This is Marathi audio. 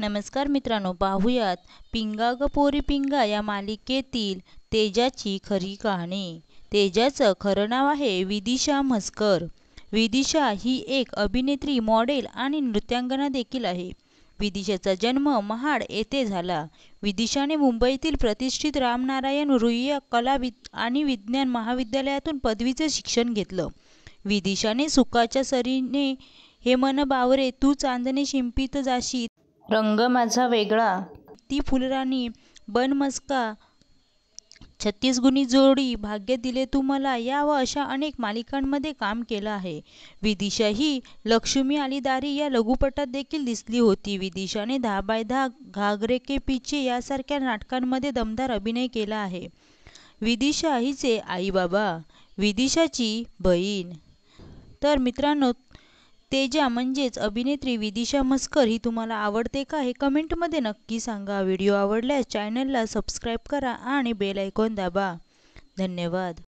नमस्कार मित्रांनो, पाहूयात पिंगा ग पोरी पिंगा या मालिकेतील तेजाची खरी कहाणी। तेजाचं खरं नाव आहे विदिशा म्हसकर। विदिशा ही एक अभिनेत्री, मॉडेल आणि नृत्यांगना देखील आहे। विदिशाचा जन्म महाड येथे झाला। विदिशाने मुंबईतील प्रतिष्ठित रामनारायण रुईया कला आणि विज्ञान महाविद्यालयातून पदवीचे शिक्षण घेतलं। विदिशाने सुखाच्या सरीने हे मन बावरे तू चांदणे शिंपीत जाशी, रंग माझा वेगळा, ती फुलराणी, बनमस्का, छत्तीसगुणी जोडी, भाग्य दिले तू मला या व अशा अनेक मालिकांमध्ये काम केलं आहे। विदिशा ही लक्ष्मी आली दारी या लघुपटात देखील दिसली होती। विदिशाने 10 बाय 10, घाघरे के पीछे यासारख्या नाटकांमध्ये दमदार अभिनय केला आहे। विदिशा हिचे आई बाबा, विदिशाची बहीण। तर मित्रांनो, तेजा म्हणजेच अभिनेत्री विदिशा म्हसकर ही तुम्हाला आवडते का, हे कमेंटमध्ये नक्की सांगा। व्हिडिओ आवडल्यास चॅनलला सबस्क्राईब करा आणि बेल आयकॉन दाबा। धन्यवाद।